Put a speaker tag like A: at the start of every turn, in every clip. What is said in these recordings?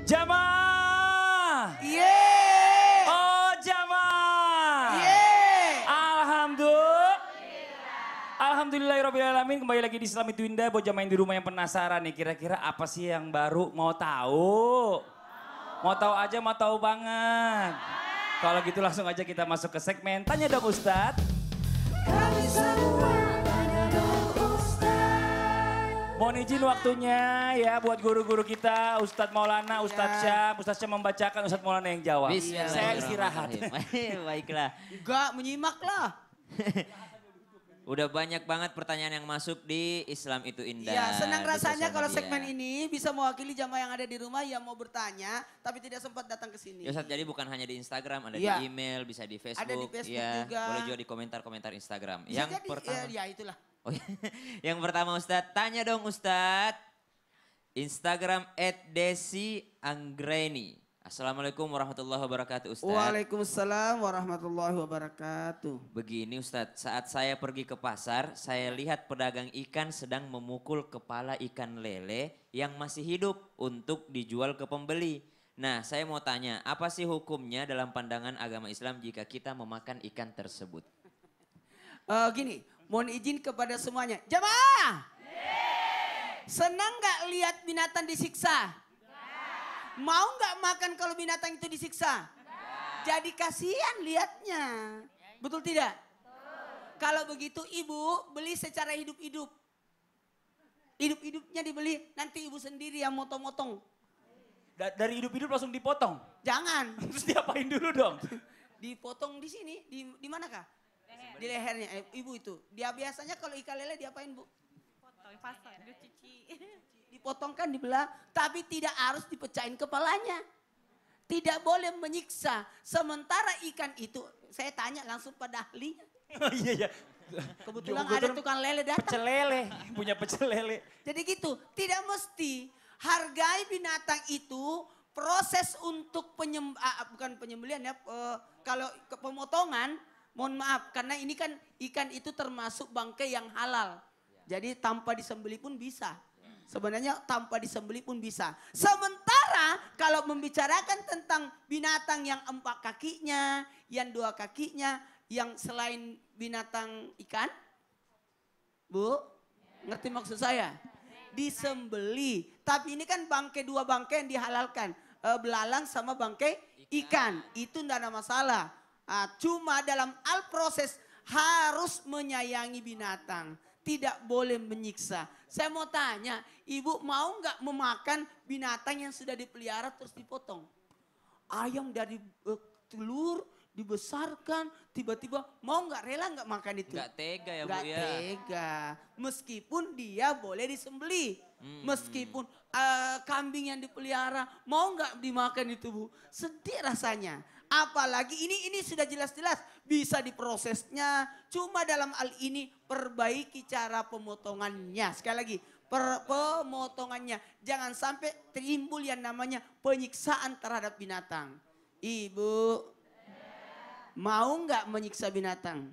A: Jamaah.
B: Yeay.
A: Oh jamaah.
B: Yeay.
A: Alhamdulillahirrahmanirrahim. Kembali lagi di Islam itu Indah. Buat jamaah yang di rumah yang penasaran nih. Kira-kira apa sih yang baru? Mau tahu? Mau tahu aja, mau tahu banget. Kalau gitu langsung aja kita masuk ke segmen Tanya Dong Ustadz.
B: Kami semua tanya dong Ustadz.
A: Mohon izin waktunya ya buat guru-guru kita, Ustadz Maulana, Ustadz Syam. Ustadz Syam membacakan, Ustadz Maulana yang jawab. Saya istirahat.
C: Baiklah.
B: Enggak menyimak lah.
C: Udah banyak banget pertanyaan yang masuk di Islam itu Indah.
B: Ya senang
C: di
B: rasanya
C: sosial
B: kalau
C: media.
B: segmen ini bisa mewakili jamaah yang ada di rumah yang mau bertanya tapi tidak sempat datang ke sini.
C: Ya Ustadz, jadi bukan hanya di Instagram, ada
B: Iya.
C: di email, bisa di Facebook.
B: Ada di Facebook
C: ya,
B: juga.
C: Boleh juga di komentar-komentar Instagram.
B: Bisa
C: Yang
B: jadi,
C: pertama.
B: ya itulah.
C: Oh, iya. Yang pertama Ustadz, tanya dong Ustadz. Instagram @desianggreni. Assalamualaikum warahmatullahi wabarakatuh Ustadz.
B: Waalaikumsalam warahmatullahi wabarakatuh.
C: Begini Ustadz, saat saya pergi ke pasar, saya lihat pedagang ikan sedang memukul kepala ikan lele yang masih hidup untuk dijual ke pembeli. Nah, saya mau tanya, apa sih hukumnya dalam pandangan agama Islam jika kita memakan ikan tersebut?
B: Gini, mohon izin kepada semuanya. Jamaah! Senang nggak lihat binatang disiksa? Mau nggak makan kalau binatang itu disiksa? Jadi kasihan lihatnya. Betul tidak? Kalau begitu ibu beli secara hidup-hidup. Hidup-hidupnya dibeli, nanti ibu sendiri yang motong-motong.
A: Dari hidup-hidup langsung dipotong.
B: Jangan.
A: Terus diapain dulu dong?
B: Dipotong di sini, di manakah? Di lehernya, ibu itu. Dia biasanya kalau ikan lele diapain bu?
D: Potong, pasang, dicuci.
B: Dipotongkan, dibelah, tapi tidak harus dipecahin kepalanya. Tidak boleh menyiksa. Sementara ikan itu, saya tanya langsung pada ahlinya.
A: Oh iya iya.
B: Kebetulan ada tukang lele datang.
A: Pecel lele, punya pecel lele.
B: Jadi gitu, tidak mesti hargai binatang itu proses untuk bukan penyembelihan ya, kalau pemotongan, mohon maaf karena ini kan ikan itu termasuk bangkai yang halal. Jadi tanpa disembelih pun bisa. Sebenarnya tanpa disembelih pun bisa. Sementara kalau membicarakan tentang binatang yang 4 kakinya, yang 2 kakinya, yang selain binatang ikan, Bu, ngerti maksud saya? Disembelih. Tapi ini kan bangkai 2 bangkai yang dihalalkan. Belalang sama bangkai ikan. Itu tidak ada masalah. Cuma dalam proses harus menyayangi binatang. Tidak boleh menyiksa. Saya mau tanya, ibu mau nggak memakan binatang yang sudah dipelihara terus dipotong? Ayam dari telur dibesarkan, tiba-tiba mau nggak rela nggak makan itu?
C: Nggak tega ya
B: Nggak
C: Bu ya?
B: tega. Meskipun dia boleh disembelih. Meskipun kambing yang dipelihara mau nggak dimakan itu Bu? Sedih rasanya. Apalagi ini sudah jelas-jelas bisa diprosesnya. Cuma dalam hal ini perbaiki cara pemotongannya. Sekali lagi pemotongannya. Jangan sampai timbul yang namanya penyiksaan terhadap binatang. Ibu mau nggak menyiksa binatang?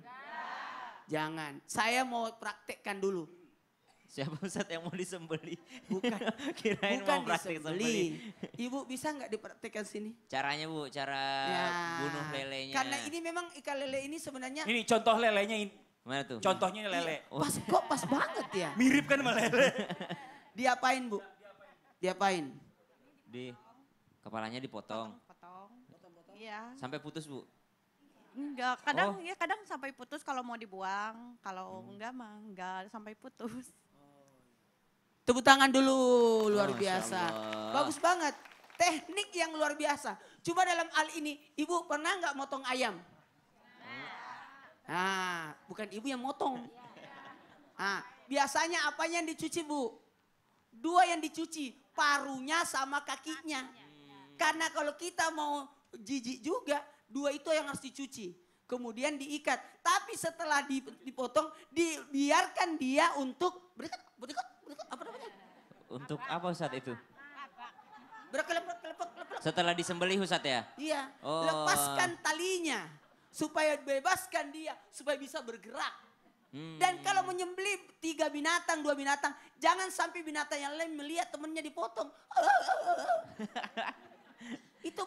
B: Jangan. Saya mau praktekkan dulu.
C: Siapa Ustadz yang mau disembeli?
B: Bukan,
C: Kirain
B: bukan
C: mau praktik
B: disembelih.
C: sembeli.
B: Ibu bisa nggak dipraktekkan sini?
C: Caranya Bu, cara
B: Ya,
C: bunuh lelenya.
B: Karena ini memang ikan lele ini sebenarnya
A: Ini contoh lelenya ini.
C: Mana tuh?
A: Contohnya ini lele.
B: pas banget ya.
A: Mirip kan sama lele.
B: Diapain Bu? Diapain?
C: Di kepalanya dipotong.
D: Potong. Iya.
C: Sampai putus Bu.
D: Enggak, kadang ya kadang sampai putus kalau mau dibuang. Kalau enggak mah enggak sampai putus.
B: Tepuk tangan dulu, luar
C: Masya
B: biasa.
C: Allah.
B: Bagus banget. Teknik yang luar biasa. Cuma dalam hal ini, ibu pernah nggak motong ayam? Nah, bukan ibu yang motong. Nah, biasanya apa yang dicuci Bu? 2 yang dicuci, parunya sama kakinya. Karena kalau kita mau jijik juga, 2 itu yang harus dicuci. Kemudian diikat. Tapi setelah dipotong, dibiarkan dia untuk berikut, apa namanya?
C: Untuk apa Ustadz itu?
B: Berkelepek.
C: Setelah disembelih Ustadz ya?
B: Iya,
C: Oh.
B: lepaskan talinya. Supaya bebaskan dia, supaya bisa bergerak. Dan kalau menyembelih 3 binatang, 2 binatang, jangan sampai binatang yang lain melihat temennya dipotong.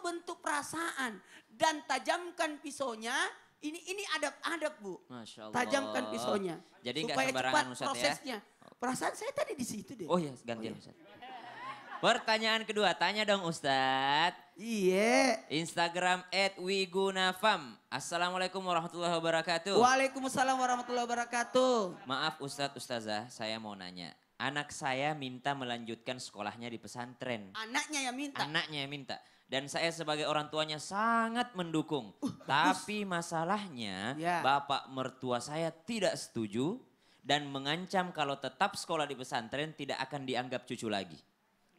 B: bentuk perasaan dan tajamkan pisaunya. Ini adab-adab Bu.
C: Masya Allah.
B: Tajamkan pisaunya.
C: Jadi nggak
B: supaya
C: sembarangan
B: cepat
C: Ustadz ya.
B: prosesnya. Perasaan saya tadi di situ deh.
C: Oh ya, gantian Ustadz. Pertanyaan kedua, tanya dong Ustadz.
B: Iya.
C: Instagram @wigunafam. Assalamualaikum warahmatullahi wabarakatuh.
B: Waalaikumsalam warahmatullahi wabarakatuh.
C: Maaf Ustadz Ustazah, saya mau nanya. Anak saya minta melanjutkan sekolahnya di pesantren.
B: Anaknya yang minta.
C: Anaknya yang minta. Dan saya sebagai orang tuanya sangat mendukung. Tapi masalahnya
B: Ya.
C: bapak mertua saya tidak setuju dan mengancam kalau tetap sekolah di pesantren tidak akan dianggap cucu lagi.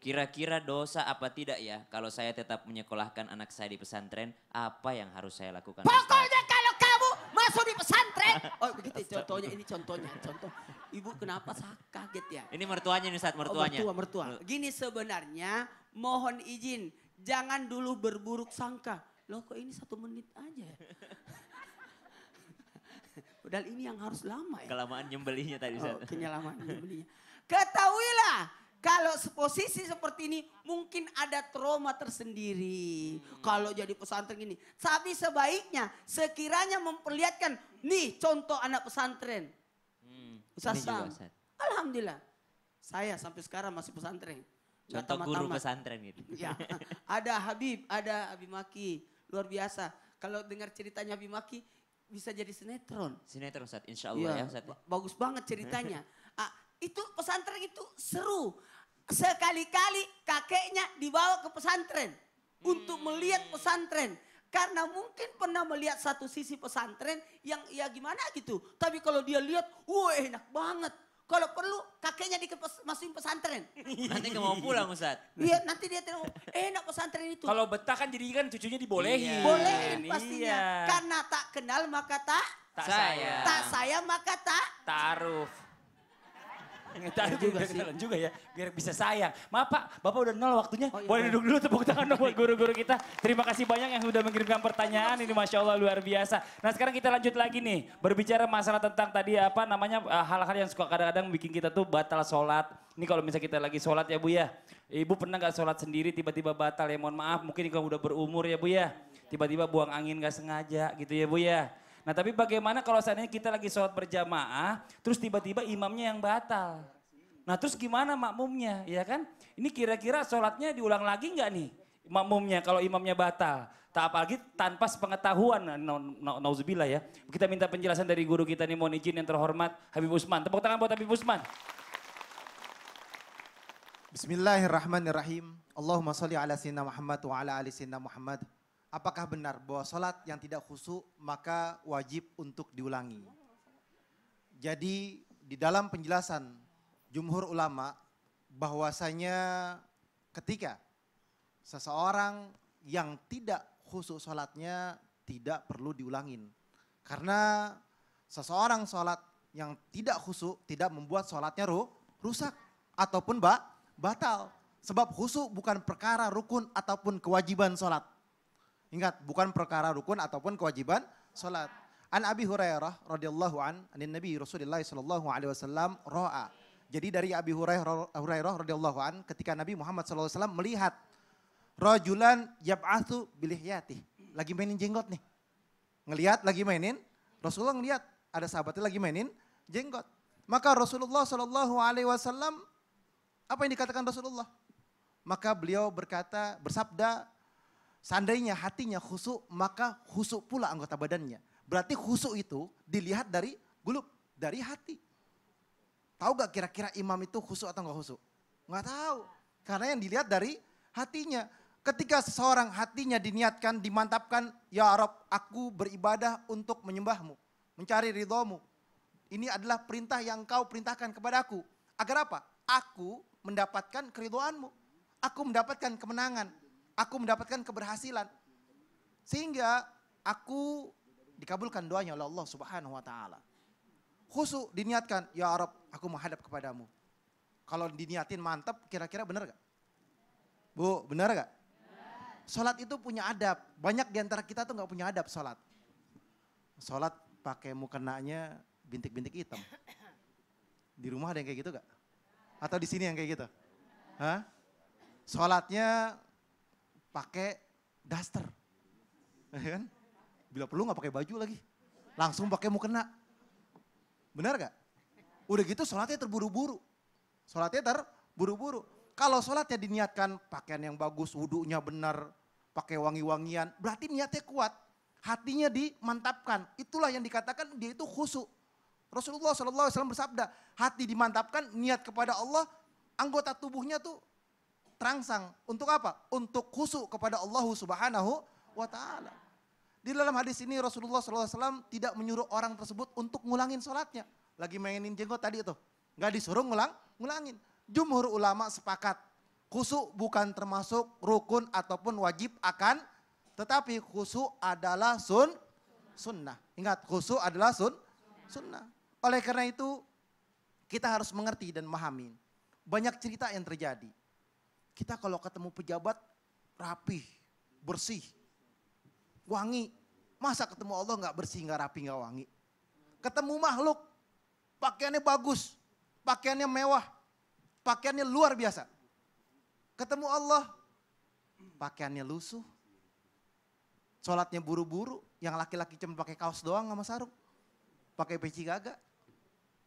C: Kira-kira dosa apa tidak ya kalau saya tetap menyekolahkan anak saya di pesantren? Apa yang harus saya lakukan?
B: Pokoknya kalau kamu masuk di pesantren. Oh begitu contohnya, ini contohnya. Contoh. Ibu kenapa kaget ya?
C: Ini mertuanya nih Ustadz, mertuanya.
B: Oh, mertua. Gini sebenarnya mohon izin. Jangan dulu berburuk sangka. Loh kok ini 1 menit aja ya? Padahal ini yang harus lama ya.
C: Kelamaan nyembelihnya tadi
B: Oh,
C: Ustadz.
B: kenyalaman belinya. Ketahuilah kalau posisi seperti ini mungkin ada trauma tersendiri. Kalau jadi pesantren ini. Tapi sebaiknya sekiranya memperlihatkan nih contoh anak pesantren. Ustaz
C: Ini juga,
B: Sam.
C: Ustadz.
B: Alhamdulillah. Saya sampai sekarang masih pesantren. Nggak
C: Contoh guru
B: tamat-tamat.
C: pesantren gitu.
B: Ya, ada Habib Maki. Luar biasa. Kalau dengar ceritanya Habib Maki bisa jadi sinetron.
C: Sinetron Ustadz, insya Allah ya Ustadz.
B: Bagus banget ceritanya. Itu pesantren itu seru. Sekali-kali kakeknya dibawa ke pesantren. Untuk melihat pesantren. Karena mungkin pernah melihat satu sisi pesantren yang ya gimana gitu. Tapi kalau dia lihat, wah enak banget. Kalau perlu kakeknya masukin pesantren.
C: Nanti nggak mau pulang Ustadz.
B: Iya nanti dia tahu enak pesantren itu.
A: Kalau betah kan jadi kan cucunya dibolehin.
C: Iya.
B: Bolehin pastinya.
A: Iya.
B: Karena tak kenal maka tak.
A: Tak
C: Saya.
A: saya.
B: Tak sayang maka tak.
A: Taruh. Taruh
B: juga
A: juga
B: sih.
A: kenalan juga ya, biar bisa sayang. Maaf Pak, Bapak udah nol waktunya.
B: Oh, iya,
A: Boleh
B: baik.
A: duduk dulu, tepuk tangan dong buat guru-guru kita. Terima kasih banyak yang sudah mengirimkan pertanyaan, ini Masya Allah luar biasa. Nah sekarang kita lanjut lagi nih, berbicara masalah tentang tadi apa namanya, hal-hal yang suka kadang-kadang bikin kita tuh batal sholat. Ini kalau misalnya kita lagi sholat ya Bu ya. Ibu pernah gak sholat sendiri tiba-tiba batal ya, mohon maaf mungkin kalau udah berumur ya Bu ya. Tiba-tiba buang angin gak sengaja gitu ya Bu ya. Nah tapi bagaimana kalau seandainya kita lagi sholat berjamaah, terus tiba-tiba imamnya yang batal. Nah terus gimana makmumnya ya kan? Ini kira-kira sholatnya diulang lagi nggak nih makmumnya kalau imamnya batal? Tak apalagi tanpa sepengetahuan, nauzubillah ya. Kita minta penjelasan dari guru kita nih, mohon izin yang terhormat Habib Usman. Tepuk tangan buat Habib Usman.
E: Bismillahirrahmanirrahim. Allahumma sholli ala sayyidina Muhammad wa ala ali sayyidina Muhammad. Apakah benar bahwa sholat yang tidak khusyuk maka wajib untuk diulangi? Jadi di dalam penjelasan jumhur ulama bahwasanya ketika seseorang yang tidak khusyuk sholatnya tidak perlu diulangin. Karena seseorang sholat yang tidak khusyuk tidak membuat sholatnya rusak ataupun batal. Sebab khusyuk bukan perkara rukun ataupun kewajiban sholat. Ingat, bukan perkara rukun ataupun kewajiban sholat. An Abi Hurairah radhiyallahu an Nabi Rasulullah sallallahu alaihi wasallam ra'a. Jadi dari Abi Hurairah radhiyallahu an ketika Nabi Muhammad sallallahu alaihi wasallam melihat rajulan yab'atsu bilihyati, lagi mainin jenggot nih. Ngelihat lagi mainin, Rasulullah ngelihat ada sahabatnya lagi mainin jenggot. Maka Rasulullah sallallahu alaihi wasallam apa yang dikatakan Rasulullah? Maka beliau bersabda, seandainya hatinya khusyuk, maka khusyuk pula anggota badannya. Berarti khusyuk itu dilihat dari gulub, dari hati. Tahu gak kira-kira imam itu khusyuk atau gak khusyuk? Gak tahu. Karena yang dilihat dari hatinya. Ketika seseorang hatinya diniatkan, dimantapkan, ya Rabb, aku beribadah untuk menyembahmu, mencari ridhomu. Ini adalah perintah yang kau perintahkan kepadaku. Agar apa? Aku mendapatkan keridhoanmu. Aku mendapatkan kemenangan. Aku mendapatkan keberhasilan. Sehingga aku dikabulkan doanya oleh Allah Subhanahu wa taala. Khusyuk diniatkan, ya Rabb, aku menghadap kepadamu. Kalau diniatin mantap, kira-kira benar gak? Bu, benar gak? Sholat itu punya adab. Banyak diantara kita tuh gak punya adab sholat. Sholat pakai mukenanya bintik-bintik hitam. Di rumah ada yang kayak gitu gak? Atau di sini yang kayak gitu? Hah? Sholatnya pakai daster. Ya kan? Bila perlu nggak pakai baju lagi. Langsung pakai mukena. Benar gak? Udah gitu sholatnya terburu-buru. Sholatnya terburu-buru. Kalau sholatnya diniatkan pakaian yang bagus, wudhunya benar, pakai wangi-wangian, berarti niatnya kuat. Hatinya dimantapkan. Itulah yang dikatakan dia itu khusyuk. Rasulullah SAW bersabda, hati dimantapkan, niat kepada Allah, anggota tubuhnya tuh terangsang. Untuk apa? Untuk khusyuk kepada Allah Subhanahu wa Ta'ala. Di dalam hadis ini Rasulullah SAW tidak menyuruh orang tersebut untuk ngulangin sholatnya. Lagi mainin jenggot tadi itu. Nggak disuruh ngulangin. Jumhur ulama sepakat. Khusyuk bukan termasuk rukun ataupun wajib akan. Tetapi khusyuk adalah sunnah. Ingat, khusyuk adalah sunnah. Oleh karena itu kita harus mengerti dan memahami. Banyak cerita yang terjadi. Kita kalau ketemu pejabat rapih, bersih, wangi. Masa ketemu Allah nggak bersih, nggak rapi, nggak wangi. Ketemu makhluk, pakaiannya bagus, pakaiannya mewah, pakaiannya luar biasa. Ketemu Allah, pakaiannya lusuh. Sholatnya buru-buru, yang laki-laki cuma pakai kaos doang sama sarung. Pakai peci gagak.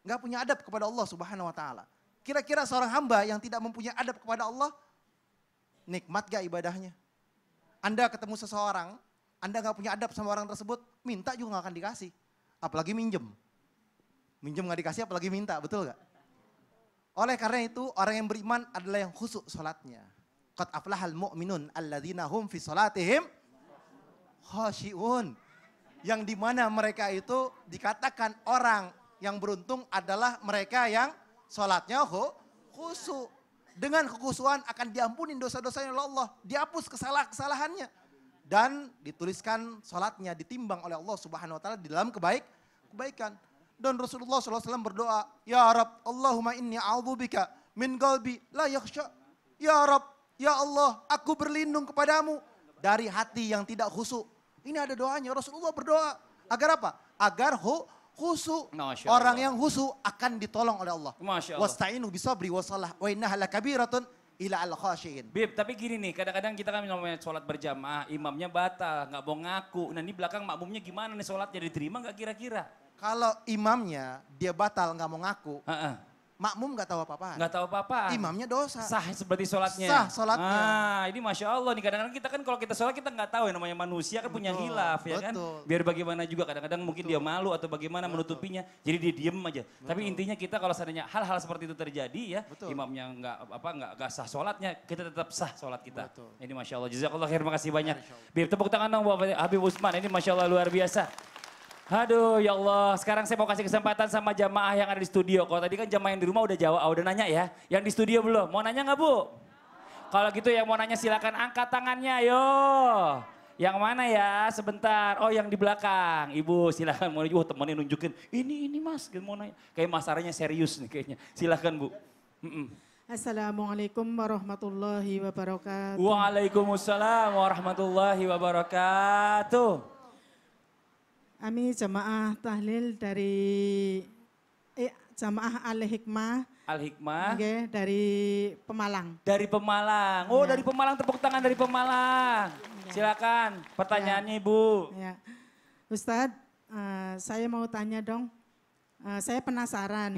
E: Nggak punya adab kepada Allah Subhanahu wa Ta'ala. Kira-kira seorang hamba yang tidak mempunyai adab kepada Allah, nikmat gak ibadahnya? Anda ketemu seseorang, Anda gak punya adab sama orang tersebut, minta juga gak akan dikasih. Apalagi minjem. Minjem gak dikasih, apalagi minta, betul gak? Oleh karena itu, orang yang beriman adalah yang khusyuk sholatnya. Qad aflahal mu'minun alladzina hum fi sholatihim khashi'un. Yang dimana mereka itu dikatakan orang yang beruntung adalah mereka yang sholatnya khusyuk. Dengan kekhusyuan akan diampuni dosa-dosanya oleh Allah. Dihapus kesalahannya. Dan dituliskan sholatnya ditimbang oleh Allah Subhanahu wa Ta'ala di dalam kebaikan. Dan Rasulullah SAW berdoa, Ya Rab, Allahumma inni a'udzubika min qalbi la yakhsha. Ya Rab, ya Allah, aku berlindung kepadamu dari hati yang tidak khusyuk. Ini ada doanya, Rasulullah berdoa. Agar apa? Agar khusyuk. Orang yang khusyuk akan ditolong oleh Allah.
A: Masya Allah.
E: Wasta'inu bisabri wasalah wa innaha lakabiratun ila al-khashiin.
A: Bib, tapi gini nih, kadang-kadang kita kan namanya sholat berjamaah, imamnya batal, nggak mau ngaku. Nah ini belakang makmumnya gimana nih sholatnya, diterima nggak kira-kira?
E: Kalau imamnya dia batal nggak mau ngaku,
A: Heeh.
E: makmum nggak tahu apa-apa.
A: Nggak tahu apa-apa.
E: Imamnya dosa.
A: Sah seperti sholatnya.
E: Sah sholatnya.
A: Ah, ini Masya Allah nih, kadang-kadang kita kan kalau kita sholat kita nggak tahu ya, namanya manusia kan punya
E: Betul,
A: hilaf ya kan.
E: betul.
A: Biar bagaimana juga kadang-kadang mungkin dia malu atau bagaimana menutupinya, jadi dia diem aja. Tapi intinya kita kalau seandainya hal-hal seperti itu terjadi ya,
E: Betul.
A: imamnya nggak sah sholatnya, kita tetap sah sholat kita.
E: Betul.
A: Ini Masya Allah, jazakallah khair, terima kasih banyak. Bib, tepuk tangan dong buat Habib Usman, ini Masya Allah luar biasa. Aduh ya Allah, sekarang saya mau kasih kesempatan sama jamaah yang ada di studio. Kalau tadi kan jamaah yang di rumah udah jawab, udah nanya ya. Yang di studio belum, mau nanya nggak Bu? Kalau gitu yang mau nanya silakan angkat tangannya, yo. Yang mana ya, sebentar. Oh yang di belakang, Ibu silakan. Mau temennya nunjukin, ini Mas, mau nanya. Kayak masaranya serius nih kayaknya. Silakan Bu.
F: Assalamualaikum warahmatullahi wabarakatuh.
A: Waalaikumsalam warahmatullahi wabarakatuh.
F: Kami jamaah tahlil dari jamaah Al-Hikmah
A: Al-Hikmah.
F: nggih, dari Pemalang.
A: Dari Pemalang. Oh,
F: Ya.
A: dari Pemalang, tepuk tangan dari Pemalang. Silakan, pertanyaannya Ibu.
F: Ya. Ustadz, saya mau tanya dong. Saya penasaran,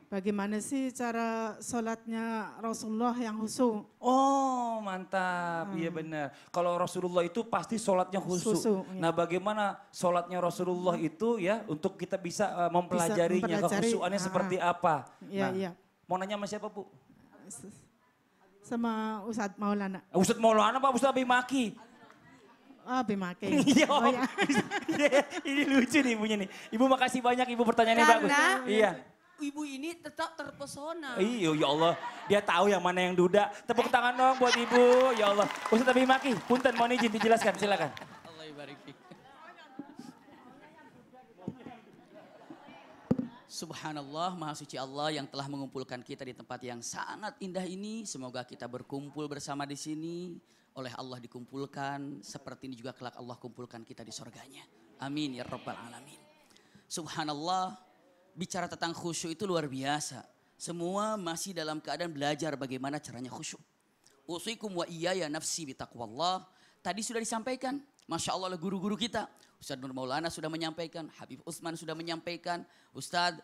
F: bagaimana sih cara sholatnya Rasulullah yang khusyuk?
A: Oh, mantap. Iya benar. Kalau Rasulullah itu pasti sholatnya khusyuk.
F: Khusyuk, iya.
A: Nah, bagaimana sholatnya Rasulullah itu ya untuk kita bisa mempelajarinya,
F: mempelajari,
A: kekhusyuannya seperti apa?
F: Iya,
A: Nah,
F: iya.
A: Mau nanya sama siapa, Bu?
F: Sama Ustadz Maulana.
A: Ustadz Maulana Pak, Ustadz Bimaki.
F: Oh, Bimake.
A: Iya,
F: Oh, ya.
A: ini lucu nih ibunya nih. Ibu makasih banyak, Ibu pertanyaannya bagus.
B: Karena
A: Iya.
B: ibu ini tetap terpesona.
A: Iya, ya Allah. Dia tahu yang mana yang duda. Tepuk tangan dong buat Ibu. Ya Allah. Ustadz Bimaki, punten mohon izin dijelaskan, silakan.
G: Allah ibarik fik. Subhanallah, Maha Suci Allah yang telah mengumpulkan kita di tempat yang sangat indah ini. Semoga kita berkumpul bersama di sini. Oleh Allah dikumpulkan, seperti ini juga kelak Allah kumpulkan kita di surganya. Amin ya rabbal alamin. Subhanallah, bicara tentang khusyuk itu luar biasa. Semua masih dalam keadaan belajar bagaimana caranya khusyuk. Usikum wa iyaya nafsi bitaqwallah. tadi sudah disampaikan. Masya Allah oleh guru-guru kita. Ustadz Nur Maulana sudah menyampaikan, Habib Utsman sudah menyampaikan, Ustadz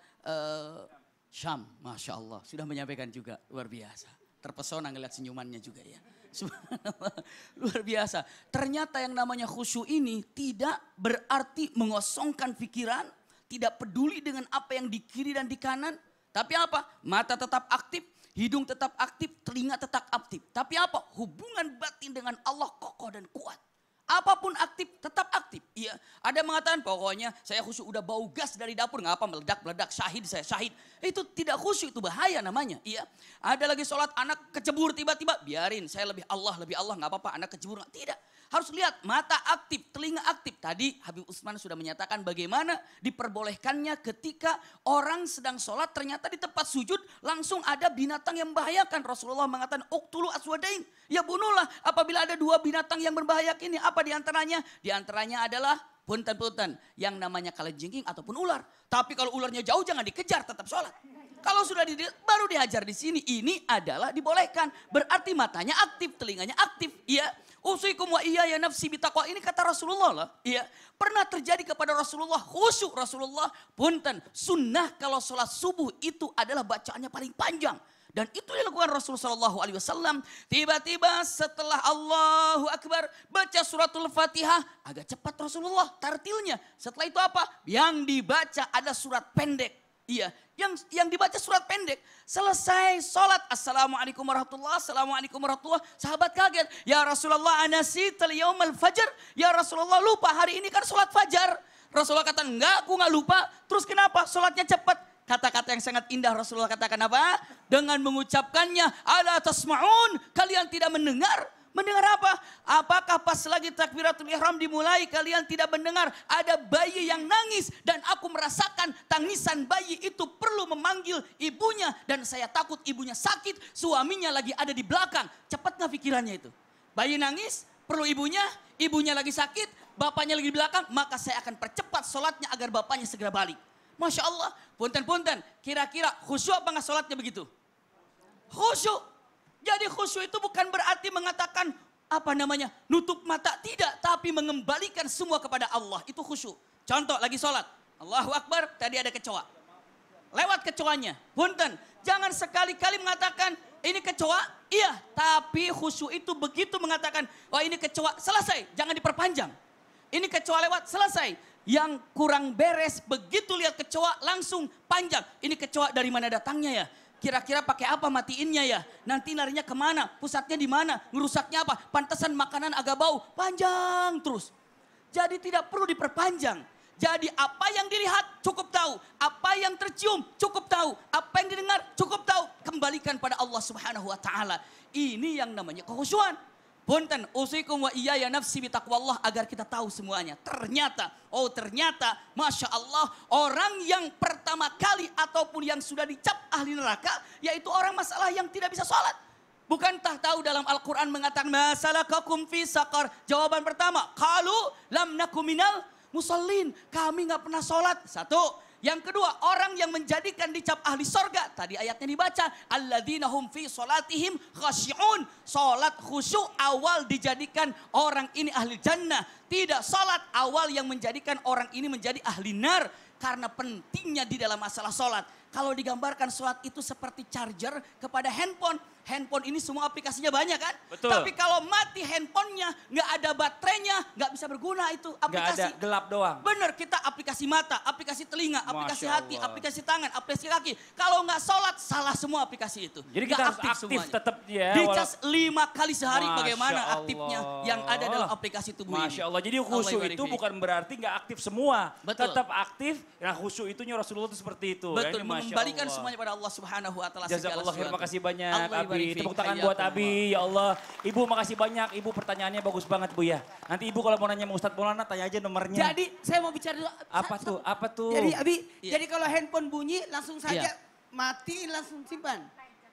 G: Syam, Masya Allah sudah menyampaikan juga, luar biasa. Terpesona ngeliat senyumannya juga ya. Subhanallah, luar biasa. Ternyata yang namanya khusyuk ini tidak berarti mengosongkan pikiran, tidak peduli dengan apa yang di kiri dan di kanan. Tapi apa? Mata tetap aktif, hidung tetap aktif, telinga tetap aktif. Tapi apa? Hubungan batin dengan Allah kokoh dan kuat. Apapun aktif, tetap aktif. Iya, ada yang mengatakan pokoknya saya khusyuk udah bau gas dari dapur, nggak apa meledak-meledak, syahid saya syahid. Itu tidak khusyuk, itu bahaya namanya. Iya, ada lagi sholat anak kecebur tiba-tiba, biarin saya lebih Allah nggak apa-apa anak kecebur. Tidak, harus lihat mata aktif, telinga aktif. Tadi Habib Utsman sudah menyatakan bagaimana diperbolehkannya ketika orang sedang sholat ternyata di tempat sujud langsung ada binatang yang membahayakan. Rasulullah mengatakan uqtulu aswadain, ya bunuhlah apabila ada dua binatang yang berbahaya ini. Apa diantaranya? Diantaranya adalah punten-punten yang namanya kalajengking ataupun ular. Tapi kalau ularnya jauh jangan dikejar, tetap sholat. Kalau sudah baru dihajar di sini, ini adalah dibolehkan. Berarti matanya aktif, telinganya aktif. Iya. Usikum wa iya ya nafsi bitaqwa. Ini kata Rasulullah lah. Iya. Pernah terjadi kepada Rasulullah, khusyuk Rasulullah. Punten, sunnah kalau sholat subuh itu adalah bacaannya paling panjang. Dan itu dilakukan Rasulullah SAW. Tiba-tiba setelah Allahu Akbar baca suratul Fatihah. Agak cepat Rasulullah tartilnya. Setelah itu apa? Yang dibaca ada surat pendek. Iya, yang dibaca surat pendek. Selesai sholat. Assalamualaikum warahmatullahi wabarakatuh. Assalamualaikum warahmatullahi wabarakatuh. Sahabat kaget. Ya Rasulullah anasital yaumal fajar. Ya Rasulullah lupa hari ini kan sholat fajar. Rasulullah kata enggak, aku enggak lupa. Terus kenapa? Sholatnya cepat. Kata-kata yang sangat indah Rasulullah katakan apa? Dengan mengucapkannya, ala tasma'un, kalian tidak mendengar. Mendengar apa? Apakah pas lagi takbiratul ihram dimulai kalian tidak mendengar ada bayi yang nangis dan aku merasakan tangisan bayi itu perlu memanggil ibunya dan saya takut ibunya sakit, suaminya lagi ada di belakang. Cepat gak pikirannya itu? Bayi nangis, perlu ibunya, ibunya lagi sakit, bapaknya lagi di belakang, maka saya akan percepat sholatnya agar bapaknya segera balik. Masya Allah, punten-punten, kira-kira khusyuk apa nggak sholatnya begitu? Khusyuk. Jadi khusyuk itu bukan berarti mengatakan apa namanya nutup mata, tidak. Tapi mengembalikan semua kepada Allah, itu khusyuk. Contoh lagi sholat, Allahu Akbar, tadi ada kecoa. Lewat kecoanya, punten. Jangan sekali-kali mengatakan ini kecoa, iya. Tapi khusyuk itu begitu mengatakan, wah ini kecoa, selesai, jangan diperpanjang. Ini kecoa lewat, selesai. Yang kurang beres, begitu lihat kecoa langsung panjang. Ini kecoa dari mana datangnya ya? Kira-kira pakai apa matiinnya ya? Nanti larinya kemana? Pusatnya di mana? Ngerusaknya apa? Pantesan makanan agak bau. Panjang terus. Jadi tidak perlu diperpanjang. Jadi apa yang dilihat cukup tahu. Apa yang tercium cukup tahu. Apa yang didengar cukup tahu. Kembalikan pada Allah Subhanahu wa Ta'ala. Ini yang namanya kekhusyuan. Punten, usikum wa iyaya nafsi bitaqwallah agar kita tahu semuanya. Ternyata, Masya Allah, orang yang pertama kali ataupun yang sudah dicap ahli neraka, yaitu orang masalah yang tidak bisa sholat. Bukankah tahu dalam Al-Quran mengatakan, masalakakum fi saqar. Jawaban pertama, qalu lam naku minal musallin. Kami gak pernah sholat. Satu. Yang kedua, orang yang menjadikan dicap ahli sorga. Tadi ayatnya dibaca. Alladzina hum fi sholatihim khasyi'un. Sholat khusyuk awal dijadikan orang ini ahli jannah. Tidak sholat awal yang menjadikan orang ini menjadi ahli nar. Karena pentingnya di dalam masalah sholat. Kalau digambarkan sholat itu seperti charger kepada handphone. Handphone ini semua aplikasinya banyak kan?
A: Betul.
G: Tapi kalau mati handphonenya, nggak ada baterainya, nggak bisa berguna itu aplikasi.
A: Nggak ada, gelap doang.
G: Bener, kita aplikasi mata, aplikasi telinga, aplikasi
A: Masya
G: hati,
A: Allah.
G: aplikasi tangan, aplikasi kaki. Kalau nggak sholat, salah semua aplikasi itu.
A: Jadi
G: Nggak
A: kita harus aktif
G: semuanya.
A: tetap ya.
G: Dicas 5 kali sehari
A: Masya
G: bagaimana
A: Allah.
G: aktifnya yang ada dalam aplikasi tubuh ini.
A: Masya Allah. Jadi khusyuk
G: Allah
A: itu
G: ibarik
A: bukan berarti nggak aktif semua.
G: Betul.
A: Tetap aktif. Nah khusyuk itunya Rasulullah itu seperti itu.
G: Betul,
A: Ini Masya
G: mengembalikan
A: Allah.
G: semuanya pada Allah Subhanahu wa Ta'ala.
A: Jazakallah khair, makasih banyak
G: Allah
A: Abi.
G: ibarik fiik.
A: Tepuk tangan
G: Hayyakum
A: buat Abi, ya Allah. Ibu makasih banyak, Ibu pertanyaannya bagus banget Bu ya. Nanti Ibu kalau mau nanya sama Ustadz Maulana tanya aja nomornya.
B: Jadi saya mau bicara dulu.
A: Apa tuh? Apa tuh?
B: Jadi Abi,
G: Iya.
B: jadi kalau handphone bunyi langsung saja
G: Iya.
B: mati langsung simpan.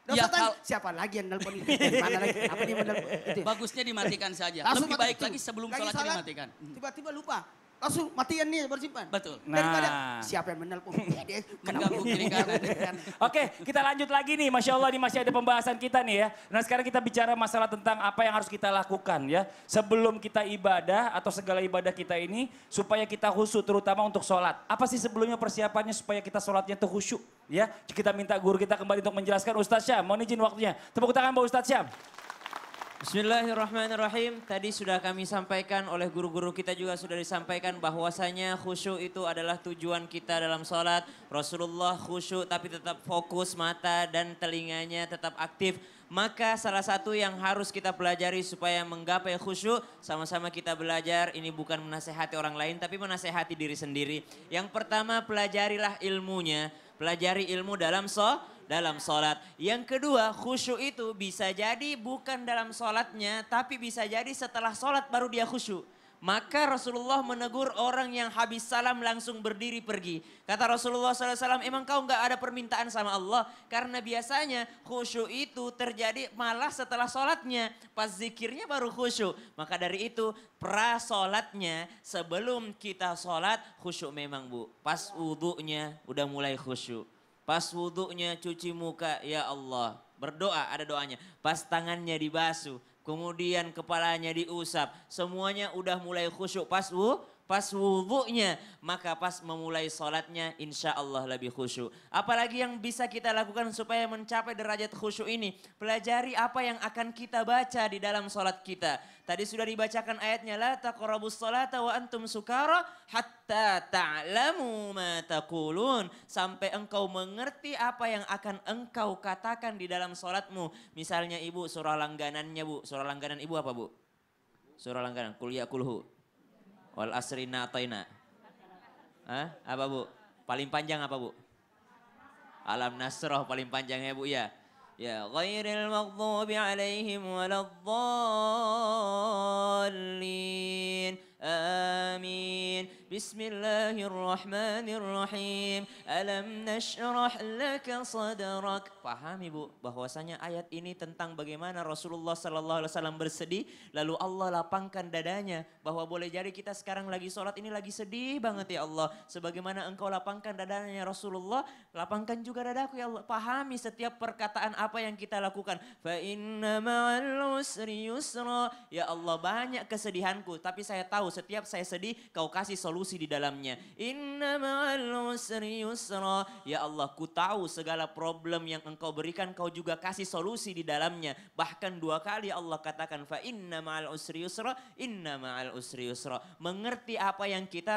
B: Nggak
G: Iya,
B: usah tanya,
G: kal-
B: siapa lagi yang nelpon itu? Dari mana lagi? Apa dia menelpon? Gitu ya?
G: Bagusnya dimatikan saja.
B: Langsung
G: Lebih
B: mati.
G: baik lagi sebelum
B: Lagi
G: sholat
B: sholat,
G: dimatikan.
B: Tiba-tiba lupa. langsung matikan nih baru simpan.
G: Betul.
B: Daripada
A: Nah.
B: siapa yang menelpon? Dia
G: Mengganggu kiri kanan.
A: Oke, kita lanjut lagi nih. Masya Allah, ini masih ada pembahasan kita nih ya. Nah sekarang kita bicara masalah tentang apa yang harus kita lakukan ya. Sebelum kita ibadah atau segala ibadah kita ini, supaya kita khusyuk terutama untuk sholat. Apa sih sebelumnya persiapannya supaya kita sholatnya tuh khusyuk? Ya, kita minta guru kita kembali untuk menjelaskan. Ustadz Syam, mohon izin waktunya. Tepuk tangan buat Ustadz Syam.
C: Bismillahirrahmanirrahim. Tadi sudah kami sampaikan oleh guru-guru kita juga sudah disampaikan bahwasanya khusyuk itu adalah tujuan kita dalam sholat. Rasulullah khusyuk tapi tetap fokus mata dan telinganya tetap aktif. Maka salah satu yang harus kita pelajari supaya menggapai khusyuk, sama-sama kita belajar, ini bukan menasehati orang lain tapi menasehati diri sendiri. Yang pertama pelajarilah ilmunya, pelajari ilmu dalam sholat. Yang kedua khusyuk itu bisa jadi bukan dalam sholatnya tapi bisa jadi setelah sholat baru dia khusyuk. Maka Rasulullah menegur orang yang habis salam langsung berdiri pergi. Kata Rasulullah SAW, emang kau nggak ada permintaan sama Allah? Karena biasanya khusyuk itu terjadi malah setelah sholatnya. Pas zikirnya baru khusyuk. Maka dari itu pra-sholatnya sebelum kita sholat khusyuk memang Bu. Pas wudhunya udah mulai khusyuk. Pas wudhunya cuci muka, ya Allah. Berdoa, ada doanya. Pas tangannya dibasuh. Kemudian kepalanya diusap, semuanya udah mulai khusyuk pas wudhunya. Maka pas memulai sholatnya insya Allah lebih khusyuk. Apalagi yang bisa kita lakukan supaya mencapai derajat khusyuk ini. Pelajari apa yang akan kita baca di dalam sholat kita. Tadi sudah dibacakan ayatnya, la taqrabus sholata wa antum sukara hatta ta'lamu ma taqulun. Sampai engkau mengerti apa yang akan engkau katakan di dalam sholatmu. Misalnya ibu surah langganannya Bu. Surah langganan ibu apa Bu? Surah langganan, Qul ya kulhu. Wal asrina ataina. Hah? Apa Bu? Paling panjang apa Bu? Alam Nasrah paling panjang ya Bu ya. Ya ghairil maghdubi alaihim waladdallin. Amin. Bismillahirrahmanirrahim. Alam nashrah laka sadrak. Pahami Bu bahwasanya ayat ini tentang bagaimana Rasulullah SAW bersedih. Lalu Allah lapangkan dadanya. Bahwa boleh jadi kita sekarang lagi sholat ini lagi sedih banget ya Allah. Sebagaimana engkau lapangkan dadanya Rasulullah. Lapangkan juga dadaku ya Allah. Pahami setiap perkataan apa yang kita lakukan. Fa inna ma'al usri yusra. Ya Allah banyak kesedihanku. Tapi saya tahu setiap saya sedih kau kasih solusi di dalamnya. Inna ma'al usri yusra. Ya Allah ku tahu segala problem yang engkau berikan kau juga kasih solusi di dalamnya. Bahkan 2 kali Allah katakan fa inna ma'al usri yusra. Inna ma'al usri yusra. Mengerti apa yang kita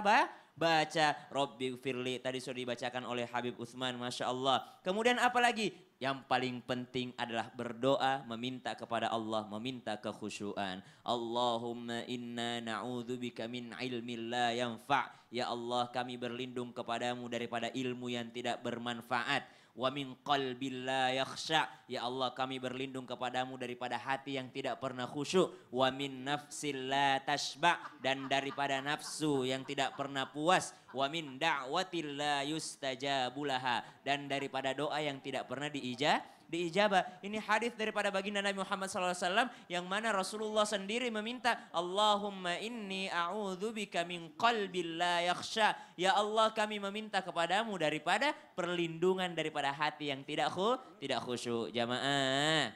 C: baca. Rabbi firli tadi sudah dibacakan oleh Habib Utsman, Masya Allah. Kemudian apa lagi? Yang paling penting adalah berdoa, meminta kepada Allah, meminta kekhusyuan. Allahumma inna na'udzubika min ilmin la yanfa'. Ya Allah kami berlindung kepadamu daripada ilmu yang tidak bermanfaat. Wa min qalbil la yakhsha. Ya Allah kami berlindung kepadamu daripada hati yang tidak pernah khusyuk. Wa min nafsil la tashba. Dan daripada nafsu yang tidak pernah puas. Wa min da'watil la yustajabulaha. Dan daripada doa yang tidak pernah diijabah. Ini hadis daripada baginda Nabi Muhammad SAW yang mana Rasulullah sendiri meminta Allahumma inni a'udzubika min qalbil la yakhsha. Ya Allah kami meminta kepadamu daripada perlindungan daripada hati yang tidak khusyuk. Jamaah.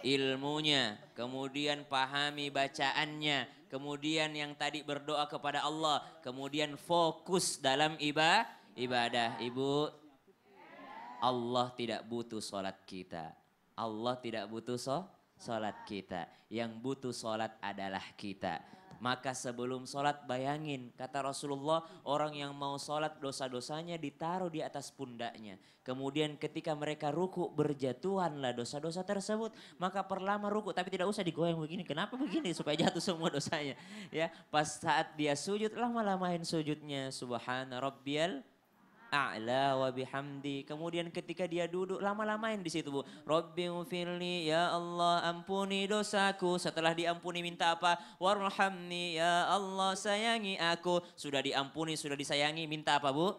C: Ilmunya, kemudian pahami bacaannya, kemudian yang tadi berdoa kepada Allah, kemudian fokus dalam ibadah. Ibu, Allah tidak butuh sholat kita. Allah tidak butuh sholat kita. Yang butuh sholat adalah kita. Maka sebelum sholat bayangin, kata Rasulullah, orang yang mau sholat dosa-dosanya ditaruh di atas pundaknya. Kemudian ketika mereka ruku berjatuhanlah dosa-dosa tersebut. Maka perlama ruku, tapi tidak usah digoyang begini. Kenapa begini? Supaya jatuh semua dosanya. Ya, pas saat dia sujud, lama-lamain sujudnya. Subhana rabbiyal a'la wa bihamdi. Kemudian ketika dia duduk lama-lamain di situ Bu. Rabbighfirli ya Allah ampuni dosaku. Setelah diampuni minta apa? Warhamni ya Allah sayangi aku. Sudah diampuni, sudah disayangi minta apa Bu?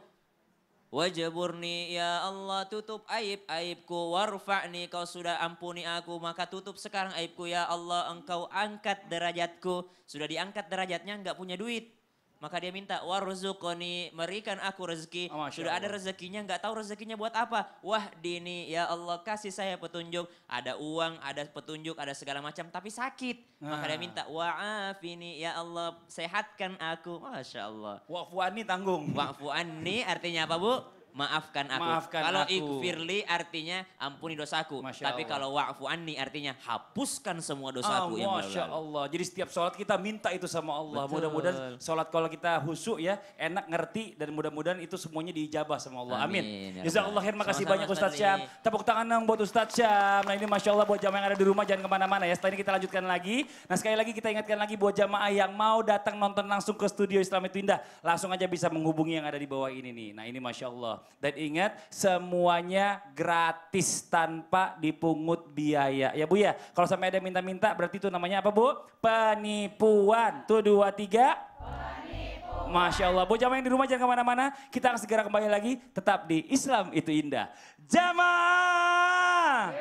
C: Wajburni ya Allah tutup aib-aibku. Warfa'ni kau sudah ampuni aku maka tutup sekarang aibku ya Allah engkau angkat derajatku. Sudah diangkat derajatnya enggak punya duit. Maka dia minta, warzuqoni, berikan aku rezeki.
A: Oh, Masya
C: Sudah ada
A: Allah.
C: rezekinya, nggak tahu rezekinya buat apa. Wah dini, ya Allah kasih saya petunjuk. Ada uang, ada petunjuk, ada segala macam, tapi sakit. Maka dia minta, wa'afini, ya Allah sehatkan aku. Masya Allah.
A: Wa'fu anni tanggung.
C: Wa'fu anni artinya apa Bu? Maafkan aku.
A: Maafkan
C: Kalau
A: aku.
C: ikfirli artinya ampuni dosaku.
A: Masya
C: Tapi
A: Allah.
C: kalau wa'fu anni artinya hapuskan semua dosaku yang
A: Masya
C: lalu.
A: Allah. Jadi setiap sholat kita minta itu sama Allah.
C: Betul.
A: Mudah-mudahan sholat kalau kita khusyuk ya, enak ngerti dan mudah-mudahan itu semuanya diijabah sama Allah. Amin.
C: Amin, ya
A: Jazakallah
C: Rabbal.
A: khair, makasih
C: Sama-sama,
A: banyak Ustadz
C: Ustadz
A: Syam.
C: Lee.
A: Tepuk tangan dong buat Ustadz Syam. Nah ini Masya Allah buat jamaah yang ada di rumah jangan kemana-mana ya. Setelah ini kita lanjutkan lagi. Nah sekali lagi kita ingatkan lagi buat jamaah yang mau datang nonton langsung ke studio Islam itu Indah. Langsung aja bisa menghubungi yang ada di bawah ini nih. Nah ini Masya Allah. Dan ingat semuanya gratis tanpa dipungut biaya. Ya Bu ya, kalau sampai ada minta-minta berarti itu namanya apa Bu? Penipuan. Tuh 2, 3. Penipuan. Masya Allah. Bu jamaah yang di rumah jangan kemana-mana. Kita akan segera kembali lagi tetap di Islam itu Indah. Jamaah.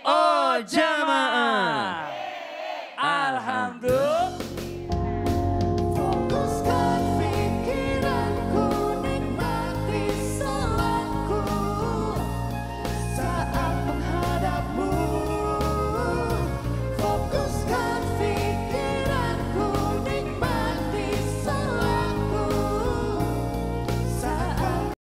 C: Oh jamaah.